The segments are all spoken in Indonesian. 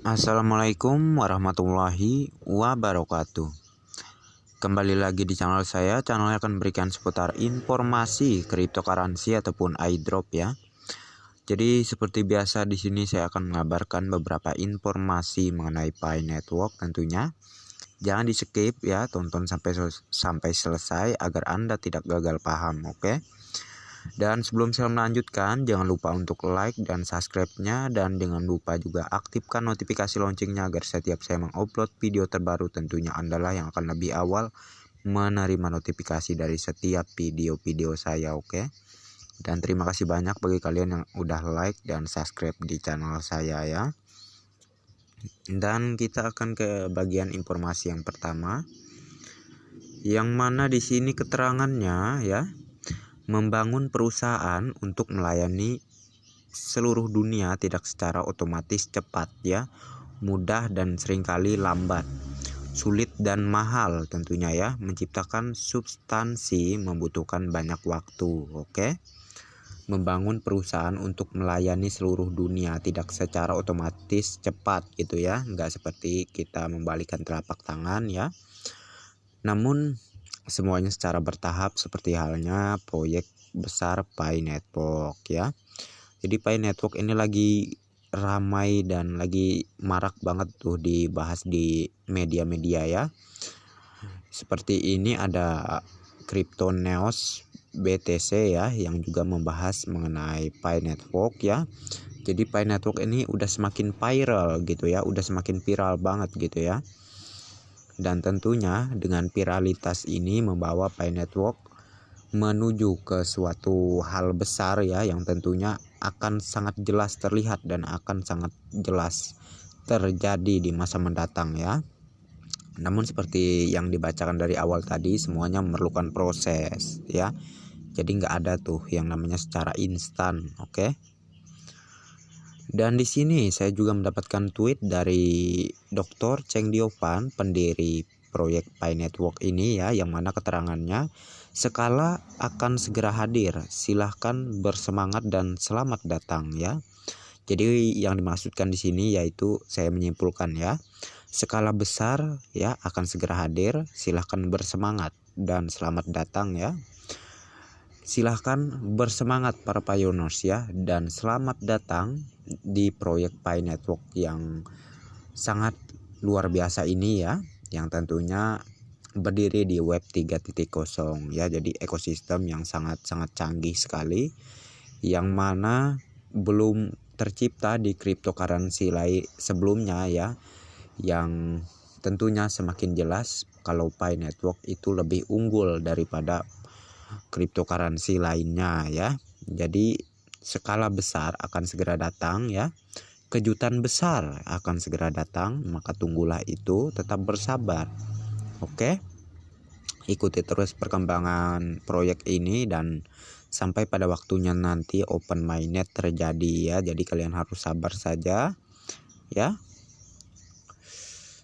Assalamualaikum warahmatullahi wabarakatuh. Kembali lagi di channel saya. Channel yang akan berikan seputar informasi cryptocurrency ataupun airdrop ya. Jadi seperti biasa di sini saya akan mengabarkan beberapa informasi mengenai Pi Network tentunya. Jangan di skip ya, tonton sampai selesai agar Anda tidak gagal paham, oke? Dan sebelum saya melanjutkan, jangan lupa untuk like dan subscribe-nya, dan jangan lupa juga aktifkan notifikasi loncengnya agar setiap saya mengupload video terbaru tentunya Anda lah yang akan lebih awal menerima notifikasi dari setiap video-video saya, oke? Dan terima kasih banyak bagi kalian yang udah like dan subscribe di channel saya ya. Dan kita akan ke bagian informasi yang pertama, yang mana di sini keterangannya ya. Membangun perusahaan untuk melayani seluruh dunia tidak secara otomatis cepat ya, mudah dan seringkali lambat, sulit dan mahal tentunya ya. Menciptakan substansi membutuhkan banyak waktu, oke? Membangun perusahaan untuk melayani seluruh dunia tidak secara otomatis cepat gitu ya, nggak seperti kita membalikan telapak tangan ya. Namun semuanya secara bertahap seperti halnya proyek besar Pi Network ya. Jadi Pi Network ini lagi ramai dan lagi marak banget tuh dibahas di media-media ya. Seperti ini ada Cryptonews BTC ya yang juga membahas mengenai Pi Network ya. Jadi Pi Network ini udah semakin viral gitu ya, udah semakin viral banget gitu ya. Dan tentunya dengan viralitas ini membawa Pi Network menuju ke suatu hal besar ya, yang tentunya akan sangat jelas terlihat dan akan sangat jelas terjadi di masa mendatang ya. Namun seperti yang dibacakan dari awal tadi, semuanya memerlukan proses ya. Jadi nggak ada tuh yang namanya secara instan, oke? Dan di sini saya juga mendapatkan tweet dari Dr. Cheng Diovan, pendiri proyek Pi Network ini ya, yang mana keterangannya, skala akan segera hadir, silahkan bersemangat dan selamat datang ya. Jadi yang dimaksudkan di sini yaitu saya menyimpulkan ya, skala besar ya akan segera hadir, silahkan bersemangat dan selamat datang ya. Silahkan bersemangat para pioneers ya, dan selamat datang di proyek Pi Network yang sangat luar biasa ini ya, yang tentunya berdiri di web 3.0 ya. Jadi ekosistem yang sangat-sangat canggih sekali, yang mana belum tercipta di cryptocurrency lain sebelumnya ya, yang tentunya semakin jelas kalau Pi Network itu lebih unggul daripada cryptocurrency lainnya ya. Jadi skala besar akan segera datang ya. Kejutan besar akan segera datang, maka tunggulah itu, tetap bersabar. Oke? Ikuti terus perkembangan proyek ini dan sampai pada waktunya nanti open mainnet terjadi ya. Jadi kalian harus sabar saja ya.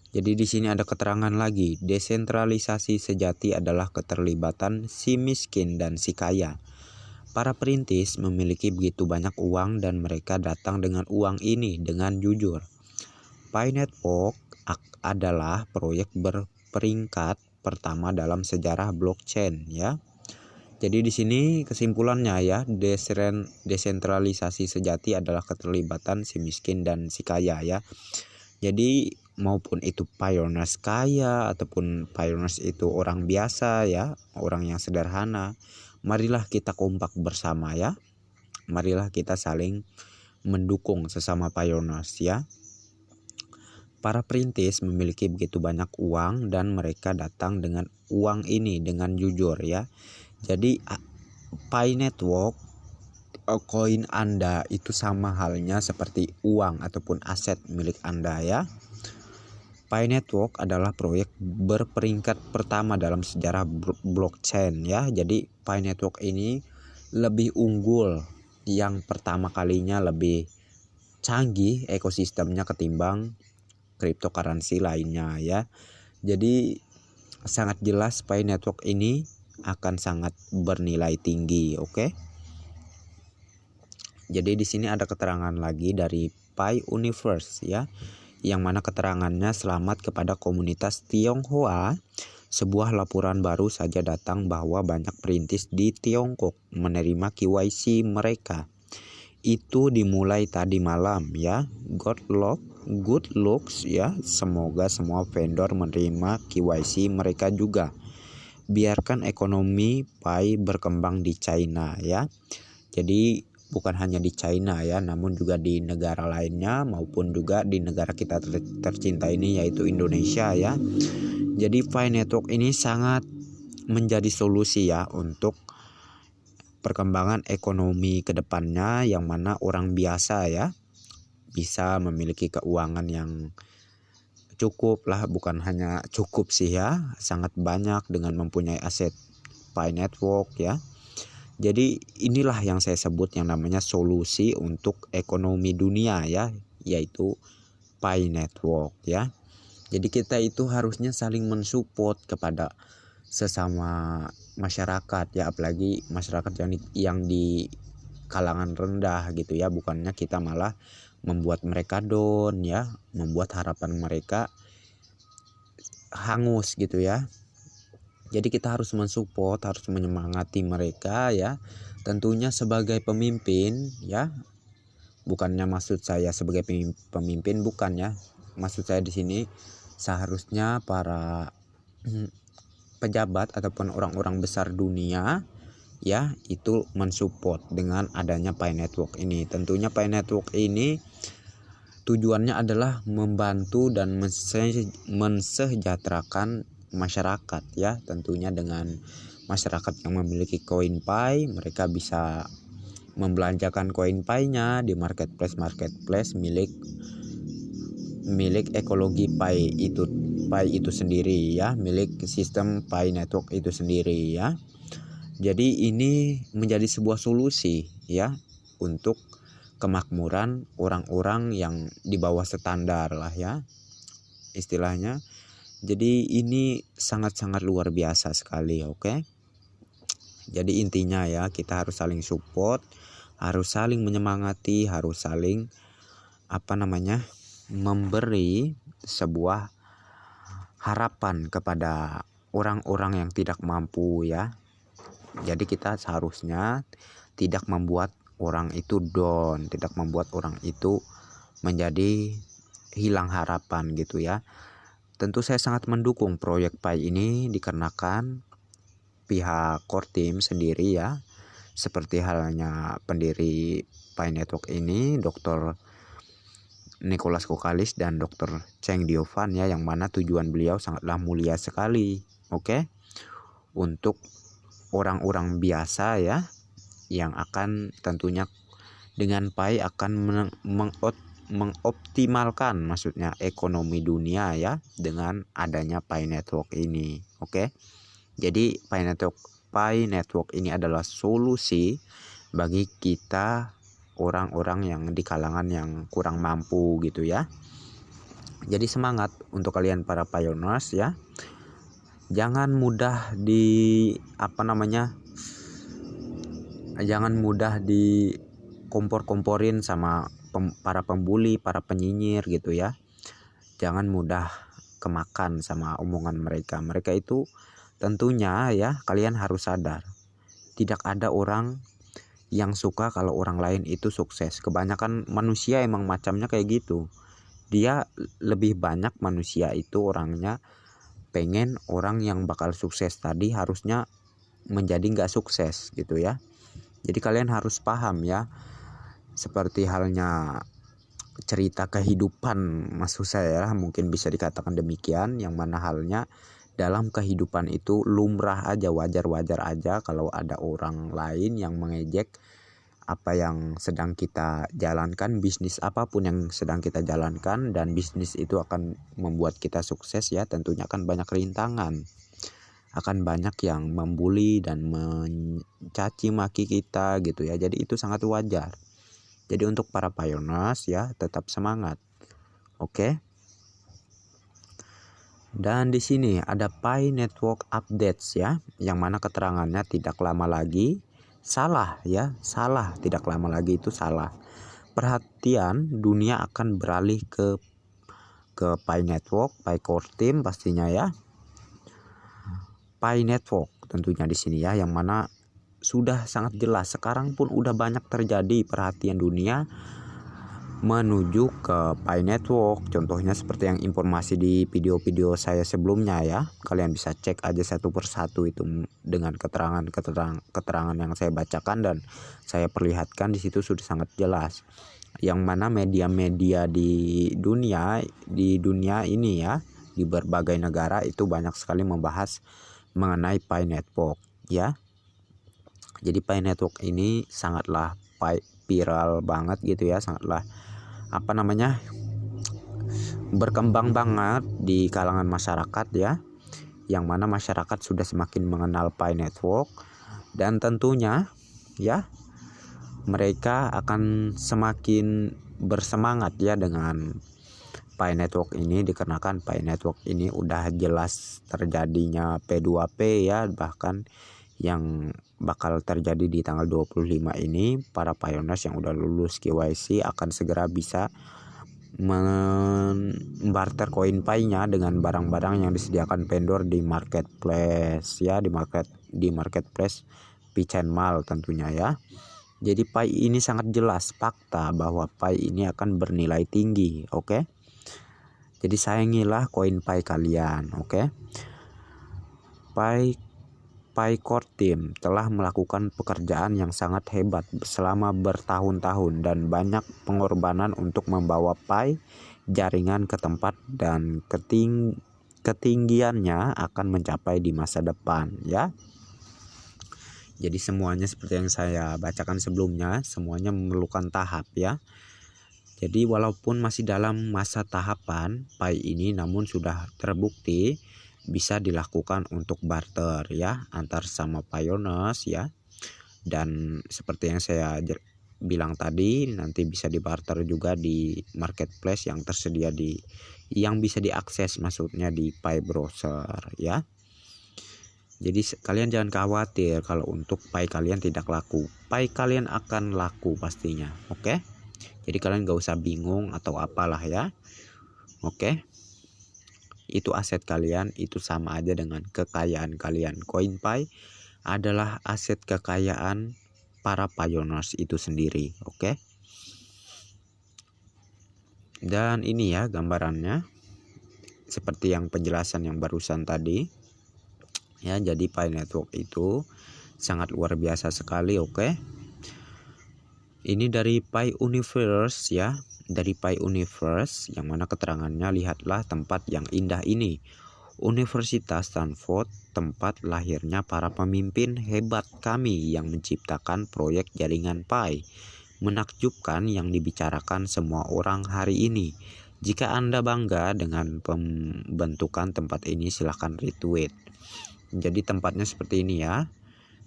Jadi di sini ada keterangan lagi, desentralisasi sejati adalah keterlibatan si miskin dan si kaya. Para perintis memiliki begitu banyak uang dan mereka datang dengan uang ini dengan jujur. Pi Network adalah proyek berperingkat pertama dalam sejarah blockchain ya. Jadi di sini kesimpulannya ya, desentralisasi sejati adalah keterlibatan si miskin dan si kaya ya. Jadi maupun itu pioneers kaya ataupun pioneers itu orang biasa ya, orang yang sederhana, marilah kita kompak bersama ya. Marilah kita saling mendukung sesama pioneers ya. Para perintis memiliki begitu banyak uang dan mereka datang dengan uang ini dengan jujur ya. Jadi Pi Network, koin Anda itu sama halnya seperti uang ataupun aset milik Anda ya. Pi Network adalah proyek berperingkat pertama dalam sejarah blockchain ya. Jadi Pi Network ini lebih unggul, yang pertama kalinya lebih canggih ekosistemnya ketimbang cryptocurrency lainnya ya. Jadi sangat jelas Pi Network ini akan sangat bernilai tinggi, oke? Jadi di sini ada keterangan lagi dari Pi Universe ya, yang mana keterangannya selamat kepada komunitas Tionghoa. Sebuah laporan baru saja datang bahwa banyak perintis di Tiongkok menerima KYC mereka. Itu dimulai tadi malam ya. Good looks ya. Semoga semua vendor menerima KYC mereka juga. Biarkan ekonomi Pai berkembang di China ya. Jadi bukan hanya di China ya, namun juga di negara lainnya maupun juga di negara kita tercinta ini yaitu Indonesia ya. Jadi Pi Network ini sangat menjadi solusi ya untuk perkembangan ekonomi ke depannya, yang mana orang biasa ya bisa memiliki keuangan yang cukup lah, bukan hanya cukup sih ya, sangat banyak dengan mempunyai aset Pi Network ya. Jadi inilah yang saya sebut yang namanya solusi untuk ekonomi dunia ya, yaitu Pi Network ya. Jadi kita itu harusnya saling mensupport kepada sesama masyarakat ya, apalagi masyarakat yang di kalangan rendah gitu ya, bukannya kita malah membuat mereka down ya, membuat harapan mereka hangus gitu ya. Jadi kita harus mensupport, harus menyemangati mereka ya. Tentunya sebagai pemimpin ya. Bukannya maksud saya sebagai pemimpin, bukan ya. Maksud saya di sini seharusnya para pejabat ataupun orang-orang besar dunia ya itu mensupport dengan adanya Pi Network ini. Tentunya Pi Network ini tujuannya adalah membantu dan mensejahterakan masyarakat ya. Tentunya dengan masyarakat yang memiliki koin Pi, mereka bisa membelanjakan koin Pi-nya di marketplace milik ekologi Pi itu sendiri ya, milik sistem Pi Network itu sendiri ya. Jadi ini menjadi sebuah solusi ya untuk kemakmuran orang-orang yang di bawah standar lah ya istilahnya. Jadi ini sangat-sangat luar biasa sekali, oke? Jadi intinya ya, kita harus saling support, harus saling menyemangati, harus saling memberi sebuah harapan kepada orang-orang yang tidak mampu ya. Jadi kita seharusnya tidak membuat orang itu down, tidak membuat orang itu menjadi hilang harapan gitu ya. Tentu saya sangat mendukung proyek Pi ini dikarenakan pihak core team sendiri ya, seperti halnya pendiri Pi Network ini, Dr. Nicholas Kokalis dan Dr. Cheng Diovan ya, yang mana tujuan beliau sangatlah mulia sekali, oke? Untuk orang-orang biasa ya, yang akan tentunya dengan Pi akan mengoptimalkan maksudnya ekonomi dunia ya dengan adanya Pi Network ini, oke? Jadi Pi Network ini adalah solusi bagi kita orang-orang yang di kalangan yang kurang mampu gitu ya. Jadi semangat untuk kalian para pioneers ya. Jangan mudah jangan mudah di kompor-komporin sama para pembuli, para penyinyir gitu ya. Jangan mudah kemakan sama omongan mereka. Mereka itu tentunya ya, kalian harus sadar, tidak ada orang yang suka kalau orang lain itu sukses. Kebanyakan manusia emang macamnya kayak gitu. Dia lebih banyak manusia itu orangnya pengen orang yang bakal sukses tadi harusnya menjadi nggak sukses gitu ya. Jadi kalian harus paham ya, seperti halnya cerita kehidupan maksud saya mungkin bisa dikatakan demikian, yang mana halnya dalam kehidupan itu lumrah aja, wajar-wajar aja kalau ada orang lain yang mengejek apa yang sedang kita jalankan, bisnis apapun yang sedang kita jalankan, dan bisnis itu akan membuat kita sukses ya. Tentunya akan banyak rintangan, akan banyak yang membuli dan mencaci maki kita gitu ya. Jadi itu sangat wajar. Jadi untuk para pioneers ya, tetap semangat. Oke. Dan di sini ada Pi Network updates ya, yang mana keterangannya tidak lama lagi salah ya, salah, tidak lama lagi itu salah. Perhatian dunia akan beralih ke ke Pi Network, Pi Core Team pastinya ya. Pi Network tentunya di sini ya, yang mana sudah sangat jelas sekarang pun udah banyak terjadi perhatian dunia menuju ke Pi Network. Contohnya seperti yang informasi di video-video saya sebelumnya ya. Kalian bisa cek aja satu persatu itu dengan keterangan yang saya bacakan dan saya perlihatkan di situ sudah sangat jelas. Yang mana media-media di dunia ini ya, di berbagai negara itu banyak sekali membahas mengenai Pi Network ya. Jadi Pi Network ini sangatlah viral banget gitu ya, sangatlah berkembang banget di kalangan masyarakat ya, yang mana masyarakat sudah semakin mengenal Pi Network dan tentunya ya mereka akan semakin bersemangat ya dengan Pi Network ini, dikarenakan Pi Network ini udah jelas terjadinya P2P ya, bahkan yang bakal terjadi di tanggal 25 ini. Para pioneers yang udah lulus KYC akan segera bisa membarter koin Pi-nya dengan barang-barang yang disediakan vendor di marketplace ya, di marketplace Pi-Chain Mall tentunya ya. Jadi Pi ini sangat jelas fakta bahwa Pi ini akan bernilai tinggi, oke? Jadi sayangilah koin Pi kalian, oke? Pi Core Team telah melakukan pekerjaan yang sangat hebat selama bertahun-tahun dan banyak pengorbanan untuk membawa Pi jaringan ke tempat dan ketinggiannya akan mencapai di masa depan ya. Jadi semuanya seperti yang saya bacakan sebelumnya, semuanya memerlukan tahap ya. Jadi walaupun masih dalam masa tahapan Pi ini, namun sudah terbukti bisa dilakukan untuk barter ya antar sama pioneers ya. Dan seperti yang saya bilang tadi, nanti bisa dibarter juga di marketplace yang tersedia yang bisa diakses, maksudnya di Pi browser ya. Jadi kalian jangan khawatir kalau untuk Pi kalian tidak laku. Pi kalian akan laku pastinya, oke? Jadi kalian gak usah bingung atau apalah ya, oke? Itu aset kalian, itu sama aja dengan kekayaan kalian. Koin Pi adalah aset kekayaan para pioneers itu sendiri, oke? Dan ini ya gambarannya seperti yang penjelasan yang barusan tadi ya. Jadi Pi Network itu sangat luar biasa sekali, oke? Ini dari Pi Universe ya, dari Pi Universe, yang mana keterangannya, lihatlah tempat yang indah ini, Universitas Stanford, tempat lahirnya para pemimpin hebat kami yang menciptakan proyek jaringan Pi. Menakjubkan yang dibicarakan semua orang hari ini. Jika Anda bangga dengan pembentukan tempat ini, silahkan retweet. Jadi tempatnya seperti ini ya,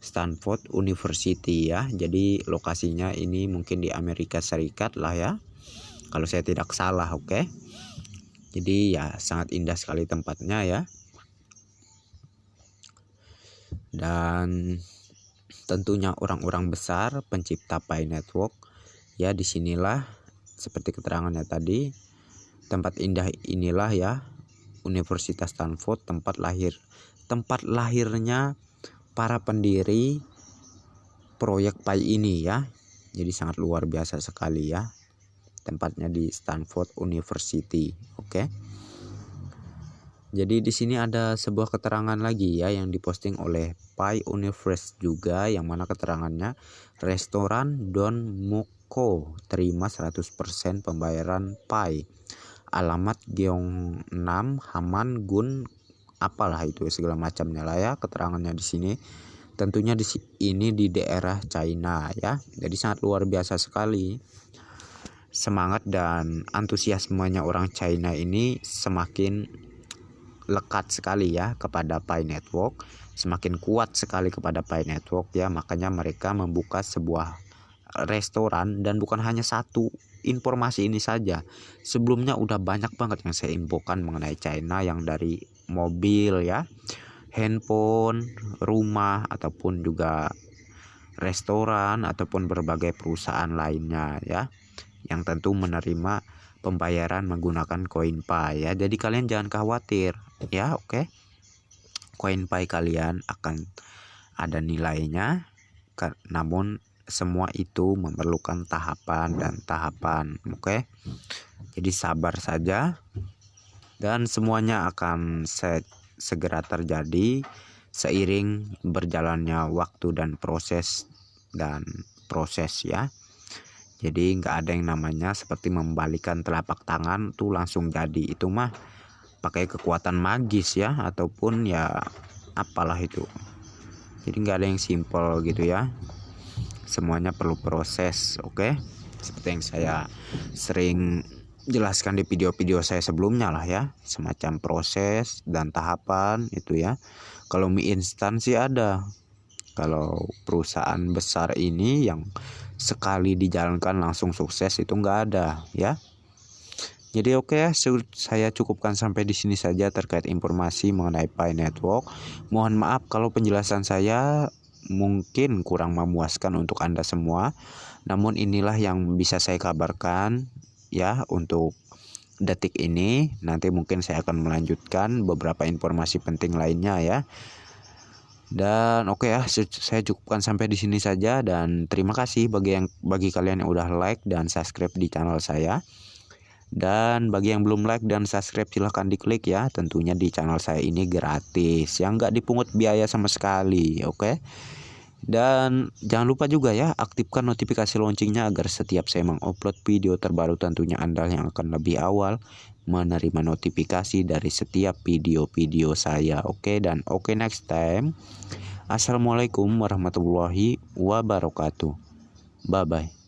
Stanford University ya. Jadi lokasinya ini mungkin di Amerika Serikat lah ya, kalau saya tidak salah, oke? Jadi ya sangat indah sekali tempatnya ya. Dan tentunya orang-orang besar pencipta Pi Network ya, disinilah seperti keterangannya tadi, tempat indah inilah ya, Universitas Stanford, tempat lahirnya para pendiri proyek Pi ini ya. Jadi sangat luar biasa sekali ya, tempatnya di Stanford University, oke? Jadi di sini ada sebuah keterangan lagi ya yang diposting oleh Pi Universe juga, yang mana keterangannya, restoran Don Muko terima 100% pembayaran Pi. Alamat Gyeong 6 Haman Gun apalah itu segala macamnya lah ya, keterangannya di sini. Tentunya ini di daerah China ya. Jadi sangat luar biasa sekali. Semangat dan antusiasmenya orang China ini semakin lekat sekali ya kepada Pi Network, semakin kuat sekali kepada Pi Network ya. Makanya mereka membuka sebuah restoran, dan bukan hanya satu informasi ini saja. Sebelumnya udah banyak banget yang saya infokan mengenai China, yang dari mobil ya, handphone, rumah, ataupun juga restoran ataupun berbagai perusahaan lainnya ya, yang tentu menerima pembayaran menggunakan Coinpay ya. Jadi kalian jangan khawatir ya, oke. Coinpay kalian akan ada nilainya, namun semua itu memerlukan tahapan dan tahapan, oke. Jadi sabar saja dan semuanya akan segera terjadi seiring berjalannya waktu dan proses ya. Jadi nggak ada yang namanya seperti membalikan telapak tangan tuh langsung jadi, itu mah pakai kekuatan magis ya, ataupun ya apalah itu. Jadi nggak ada yang simple gitu ya, semuanya perlu proses, oke. Seperti yang saya sering jelaskan di video-video saya sebelumnya lah ya, semacam proses dan tahapan itu ya. Kalau mie instan sih ada, kalau perusahaan besar ini yang sekali dijalankan langsung sukses itu nggak ada ya. Jadi oke ya, saya cukupkan sampai di sini saja terkait informasi mengenai Pi Network. Mohon maaf kalau penjelasan saya mungkin kurang memuaskan untuk Anda semua. Namun inilah yang bisa saya kabarkan ya untuk detik ini. Nanti mungkin saya akan melanjutkan beberapa informasi penting lainnya ya. Dan oke ya, saya cukupkan sampai di sini saja, dan terima kasih bagi kalian yang udah like dan subscribe di channel saya. Dan bagi yang belum like dan subscribe silahkan diklik ya, tentunya di channel saya ini gratis yang nggak dipungut biaya sama sekali, oke. Dan jangan lupa juga ya, aktifkan notifikasi loncengnya agar setiap saya mengupload video terbaru tentunya Anda yang akan lebih awal menerima notifikasi dari setiap video-video saya, oke. Dan oke, next time. Assalamualaikum warahmatullahi wabarakatuh. Bye bye.